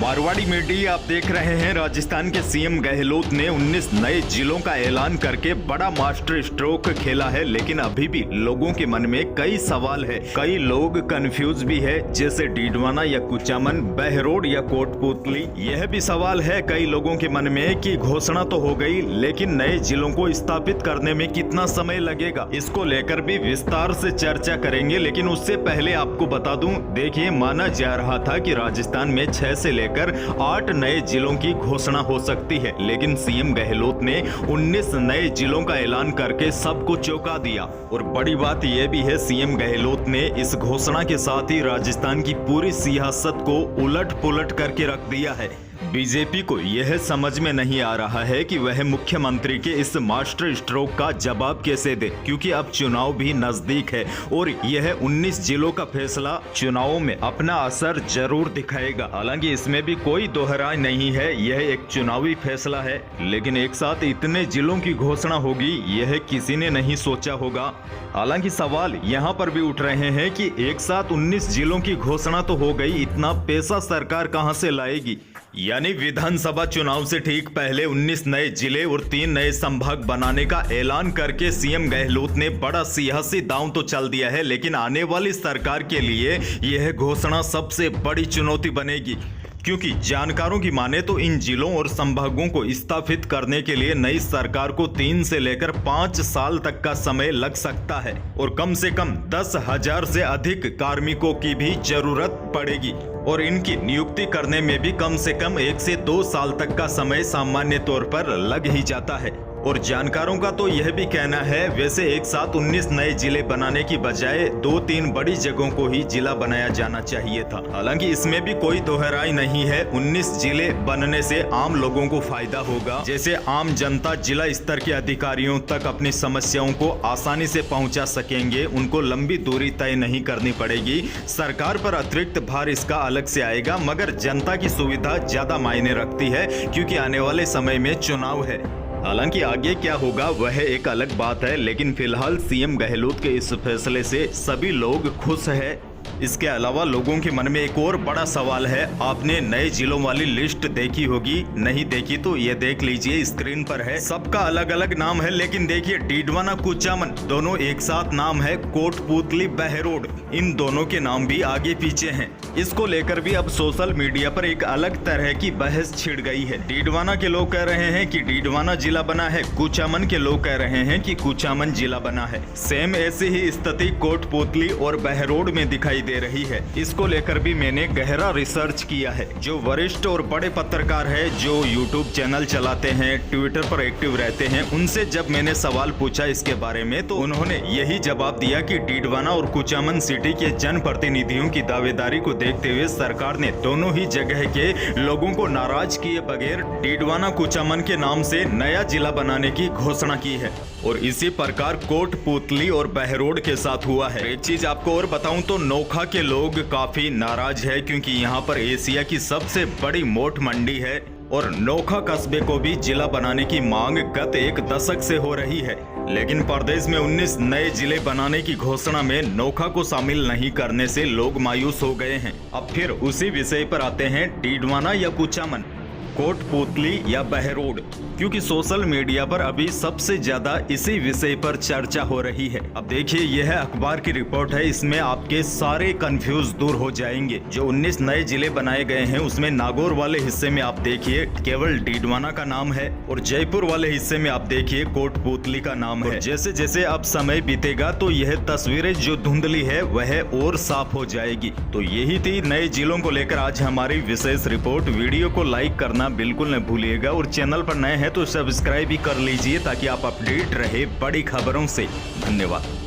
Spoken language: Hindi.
मारवाड़ी मीडिया आप देख रहे हैं। राजस्थान के सीएम गहलोत ने 19 नए जिलों का ऐलान करके बड़ा मास्टर स्ट्रोक खेला है, लेकिन अभी भी लोगों के मन में कई सवाल है। कई लोग कंफ्यूज भी है, जैसे डीडवाना या कुचामन, बहरोड या कोटपुतली। यह भी सवाल है कई लोगों के मन में कि घोषणा तो हो गई, लेकिन नए जिलों को स्थापित करने में कितना समय लगेगा, इसको लेकर भी विस्तार से चर्चा करेंगे। लेकिन उससे पहले आपको बता दूं, देखिए, माना जा रहा था कि राजस्थान में 6 से लेकर 8 नए जिलों की घोषणा हो सकती है, लेकिन सीएम गहलोत ने 19 नए जिलों का ऐलान करके सबको चौंका दिया। और बड़ी बात यह भी है, सीएम गहलोत ने इस घोषणा के साथ ही राजस्थान की पूरी सियासत को उलट पुलट करके रख दिया है। बीजेपी को यह समझ में नहीं आ रहा है कि वह मुख्यमंत्री के इस मास्टर स्ट्रोक का जवाब कैसे दे, क्योंकि अब चुनाव भी नजदीक है और यह 19 जिलों का फैसला चुनावों में अपना असर जरूर दिखाएगा। हालांकि इसमें भी कोई दोहराई नहीं है, यह एक चुनावी फैसला है, लेकिन एक साथ इतने जिलों की घोषणा होगी यह किसी ने नहीं सोचा होगा। हालांकि सवाल यहाँ पर भी उठ रहे हैं कि एक साथ 19 जिलों की घोषणा तो हो गई, इतना पैसा सरकार कहां से लाएगी। यानी विधानसभा चुनाव से ठीक पहले 19 नए जिले और 3 नए संभाग बनाने का ऐलान करके सीएम गहलोत ने बड़ा सियासी दांव तो चल दिया है, लेकिन आने वाली सरकार के लिए यह घोषणा सबसे बड़ी चुनौती बनेगी, क्योंकि जानकारों की माने तो इन जिलों और संभागों को स्थापित करने के लिए नई सरकार को 3 से लेकर 5 साल तक का समय लग सकता है और कम से कम 10,000 से अधिक कार्मिकों की भी जरूरत पड़ेगी और इनकी नियुक्ति करने में भी कम से कम 1 से 2 साल तक का समय सामान्य तौर पर लग ही जाता है। और जानकारों का तो यह भी कहना है, वैसे एक साथ 19 नए जिले बनाने की बजाय 2-3 बड़ी जगहों को ही जिला बनाया जाना चाहिए था। हालांकि इसमें भी कोई दोहराई नहीं है, 19 जिले बनने से आम लोगों को फायदा होगा। जैसे आम जनता जिला स्तर के अधिकारियों तक अपनी समस्याओं को आसानी से पहुंचा सकेंगे, उनको लंबी दूरी तय नहीं करनी पड़ेगी। सरकार पर अतिरिक्त भार इसका अलग से आएगा, मगर जनता की सुविधा ज्यादा मायने रखती है, क्योंकि आने वाले समय में चुनाव है। हालांकि आगे क्या होगा वह एक अलग बात है, लेकिन फिलहाल सीएम गहलोत के इस फैसले से सभी लोग खुश हैं। इसके अलावा लोगों के मन में एक और बड़ा सवाल है। आपने नए जिलों वाली लिस्ट देखी होगी, नहीं देखी तो ये देख लीजिए, स्क्रीन पर है। सबका अलग अलग नाम है, लेकिन देखिए, डीडवाना कुचामन दोनों एक साथ नाम है, कोटपुतली बहरोड इन दोनों के नाम भी आगे पीछे हैं। इसको लेकर भी अब सोशल मीडिया पर एक अलग तरह की बहस छिड़ गई है। डीडवाना के लोग कह रहे हैं कि डीडवाना जिला बना है, कुचामन के लोग कह रहे हैं कि कुचामन जिला बना है। सेम ऐसी ही स्थिति कोटपुतली और बहरोड में दिखाई दे रही है। इसको लेकर भी मैंने गहरा रिसर्च किया है। जो वरिष्ठ और बड़े पत्रकार हैं, जो यूट्यूब चैनल चलाते हैं, ट्विटर पर एक्टिव रहते हैं, उनसे जब मैंने सवाल पूछा इसके बारे में, तो उन्होंने यही जवाब दिया कि डीडवाना और कुचामन सिटी के जनप्रतिनिधियों की दावेदारी को देखते हुए सरकार ने दोनों ही जगह के लोगों को नाराज किए बगैर डीडवाना कुचामन के नाम से नया जिला बनाने की घोषणा की है। और इसी प्रकार कोटपुतली और बहरोड के साथ हुआ है। एक चीज आपको और बताऊं तो नोखा के लोग काफी नाराज है, क्योंकि यहाँ पर एशिया की सबसे बड़ी मोट मंडी है और नोखा कस्बे को भी जिला बनाने की मांग गत 1 दशक से हो रही है। लेकिन प्रदेश में 19 नए जिले बनाने की घोषणा में नोखा को शामिल नहीं करने से लोग मायूस हो गए हैं। अब फिर उसी विषय पर आते हैं, डीडवाना या कुचामन, कोटपुतली या बहरोड, क्योंकि सोशल मीडिया पर अभी सबसे ज्यादा इसी विषय पर चर्चा हो रही है। अब देखिए, यह अखबार की रिपोर्ट है, इसमें आपके सारे कंफ्यूज दूर हो जाएंगे। जो 19 नए जिले बनाए गए हैं, उसमें नागौर वाले हिस्से में आप देखिए केवल डीडवाना का नाम है और जयपुर वाले हिस्से में आप देखिए कोटपुतली का नाम है। जैसे जैसे अब समय बीतेगा तो यह तस्वीरें जो धुंधली है वह और साफ हो जाएगी। तो यही थी नए जिलों को लेकर आज हमारी विशेष रिपोर्ट। वीडियो को लाइक करना बिल्कुल न भूलिएगा और चैनल पर नए हैं तो सब्सक्राइब भी कर लीजिए, ताकि आप अपडेट रहे बड़ी खबरों से। धन्यवाद।